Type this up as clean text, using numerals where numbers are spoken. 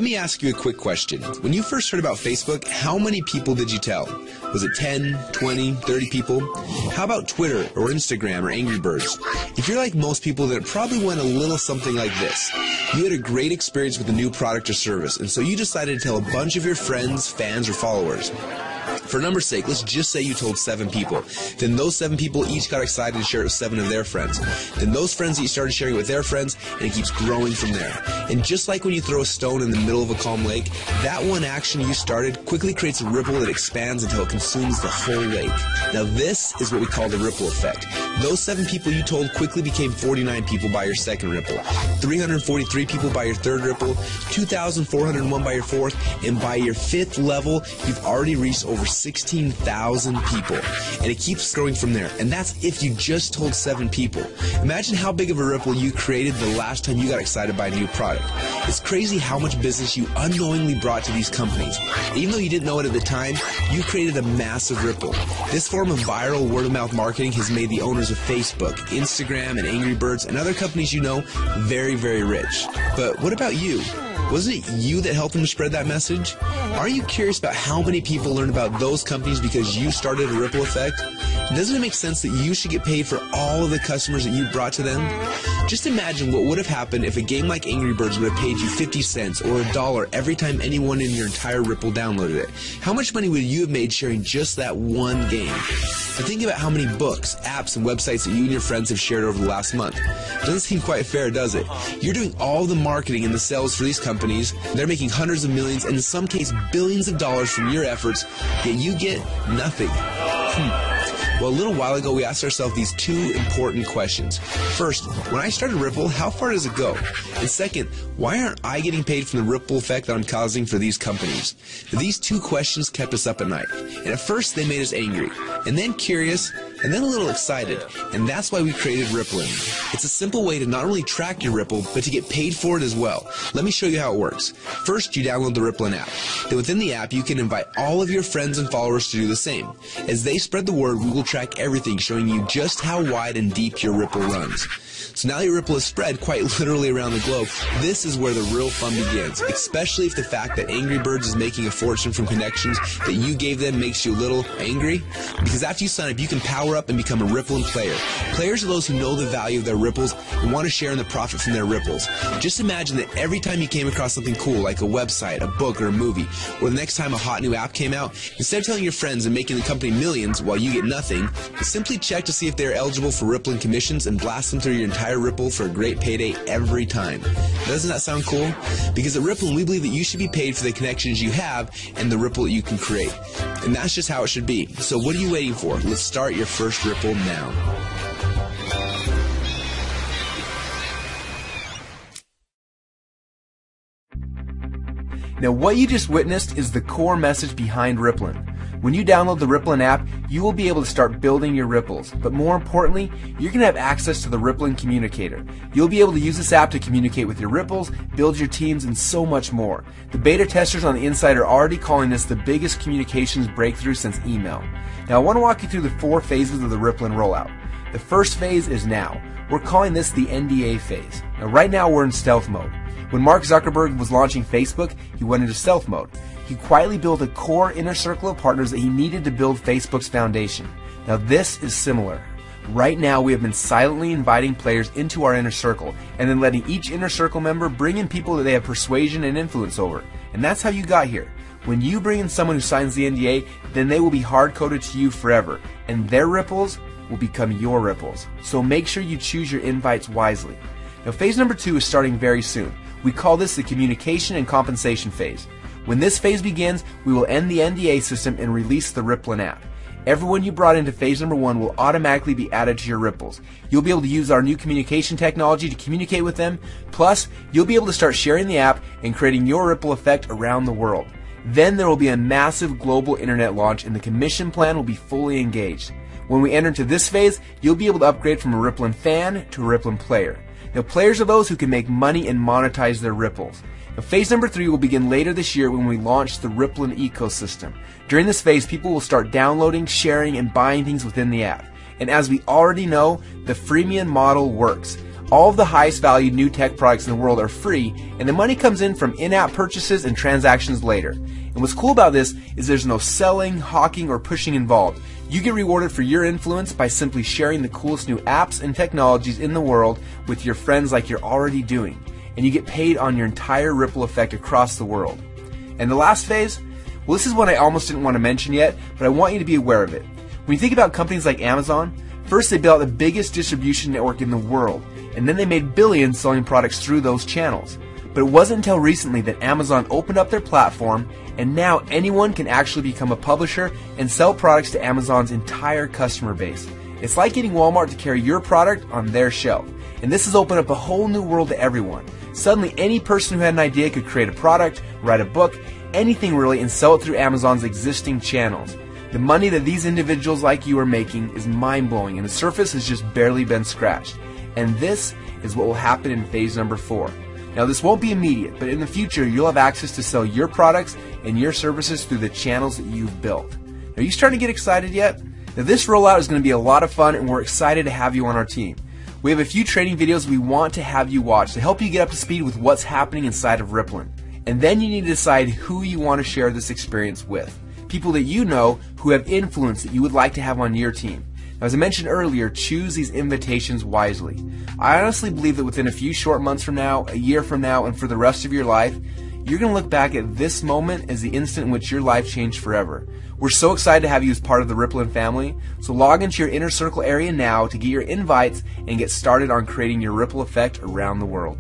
me ask you a quick question. When you first heard about Facebook, how many people did you tell? Was it 10, 20, 30 people? How about Twitter or Instagram or Angry Birds? If you're like most people, then it probably went a little something like this. You had a great experience with a new product or service, and so you decided to tell a bunch of your friends, fans, or followers. For numbers' sake, let's just say you told 7 people. Then those 7 people each got excited to share it with 7 of their friends. Then those friends each started sharing it with their friends, and it keeps growing from there. And just like when you throw a stone in the middle of a calm lake, that one action you started quickly creates a ripple that expands until it consumes the whole lake. Now this is what we call the ripple effect. Those 7 people you told quickly became 49 people by your second ripple, 343 people by your third ripple, 2,401 by your fourth, and by your 5th level, you've already reached over 16,000 people. And it keeps growing from there. And that's if you just told 7 people. Imagine how big of a ripple you created the last time you got excited by a new product. It's crazy how much business you unknowingly brought to these companies. Even though you didn't know it at the time, you created a massive ripple. This form of viral word-of-mouth marketing has made the owners of Facebook, Instagram, and Angry Birds, and other companies you know very, very rich. But what about you? Wasn't it you that helped them to spread that message? Are you curious about how many people learn about those companies because you started a ripple effect? Doesn't it make sense that you should get paid for all of the customers that you brought to them? Just imagine what would have happened if a game like Angry Birds would have paid you 50 cents or $1 every time anyone in your entire Ripple downloaded it. How much money would you have made sharing just that one game? And think about how many books, apps, and websites that you and your friends have shared over the last month. Doesn't seem quite fair, does it? You're doing all the marketing and the sales for these companies. They're making hundreds of millions and in some cases billions of dollars from your efforts, yet you get nothing. Well, a little while ago, we asked ourselves these 2 important questions. First, when I started Ripple, how far does it go? And second, why aren't I getting paid from the ripple effect that I'm causing for these companies? These 2 questions kept us up at night. And at first, they made us angry, and then curious, and then a little excited. And that's why we created Rippln. It's a simple way to not only track your Ripple, but to get paid for it as well. Let me show you how it works. First, you download the Rippln app. Then within the app, you can invite all of your friends and followers to do the same. As they spread the word, we will track everything, showing you just how wide and deep your Ripple runs. So now your Ripple is spread quite literally around the globe. This is where the real fun begins, especially if the fact that Angry Birds is making a fortune from connections that you gave them makes you a little angry. Because after you sign up, you can power up and become a Rippln player. Players are those who know the value of their ripples and want to share in the profit from their ripples. Just imagine that every time you came across something cool, like a website, a book, or a movie, or the next time a hot new app came out, instead of telling your friends and making the company millions while you get nothing, simply check to see if they're eligible for Rippln commissions and blast them through your entire Ripple for a great payday every time. Doesn't that sound cool? Because at Rippln, we believe that you should be paid for the connections you have and the ripple that you can create. And that's just how it should be. So what are you waiting for? Let's start your first Ripple now. Now what you just witnessed is the core message behind Rippln. When you download the Rippln app, you will be able to start building your ripples. But more importantly, you're going to have access to the Rippln Communicator. You'll be able to use this app to communicate with your ripples, build your teams, and so much more. The beta testers on the inside are already calling this the biggest communications breakthrough since email. Now I want to walk you through the 4 phases of the Rippln rollout. The first phase is now. We're calling this the NDA phase. Now right now we're in stealth mode. When Mark Zuckerberg was launching Facebook, he went into stealth mode. He quietly built a core inner circle of partners that he needed to build Facebook's foundation. Now this is similar. Right now we have been silently inviting players into our inner circle and then letting each inner circle member bring in people that they have persuasion and influence over. And that's how you got here. When you bring in someone who signs the NDA, then they will be hard-coded to you forever, and their ripples will become your ripples. So make sure you choose your invites wisely. Now phase number 2 is starting very soon. We call this the communication and compensation phase. When this phase begins, we will end the NDA system and release the Rippln app. Everyone you brought into phase number 1 will automatically be added to your ripples. You'll be able to use our new communication technology to communicate with them. Plus, you'll be able to start sharing the app and creating your ripple effect around the world. Then there will be a massive global internet launch and the commission plan will be fully engaged. When we enter into this phase, you'll be able to upgrade from a Rippln fan to a Rippln player. Now, players are those who can make money and monetize their ripples. Now, phase number 3 will begin later this year when we launch the Rippln ecosystem. During this phase, people will start downloading, sharing, and buying things within the app. And as we already know, the freemium model works. All of the highest valued new tech products in the world are free, and the money comes in from in-app purchases and transactions later. And what's cool about this is there's no selling, hawking, or pushing involved. You get rewarded for your influence by simply sharing the coolest new apps and technologies in the world with your friends like you're already doing. And you get paid on your entire ripple effect across the world. And the last phase? Well, this is one I almost didn't want to mention yet, but I want you to be aware of it. When you think about companies like Amazon, first they built the biggest distribution network in the world, and then they made billions selling products through those channels. But it wasn't until recently that Amazon opened up their platform, and now anyone can actually become a publisher and sell products to Amazon's entire customer base. It's like getting Walmart to carry your product on their shelf. And this has opened up a whole new world to everyone. Suddenly, any person who had an idea could create a product, write a book, anything really, and sell it through Amazon's existing channels. The money that these individuals like you are making is mind-blowing, and the surface has just barely been scratched. And this is what will happen in phase number 4. Now, this won't be immediate, but in the future, you'll have access to sell your products and your services through the channels that you've built. Are you starting to get excited yet? Now, this rollout is going to be a lot of fun, and we're excited to have you on our team. We have a few training videos we want to have you watch to help you get up to speed with what's happening inside of Rippln. And then you need to decide who you want to share this experience with. People that you know who have influence that you would like to have on your team. Now, as I mentioned earlier, choose these invitations wisely. I honestly believe that within a few short months from now, a year from now, and for the rest of your life, you're going to look back at this moment as the instant in which your life changed forever. We're so excited to have you as part of the Rippln family, so log into your Inner Circle area now to get your invites and get started on creating your ripple effect around the world.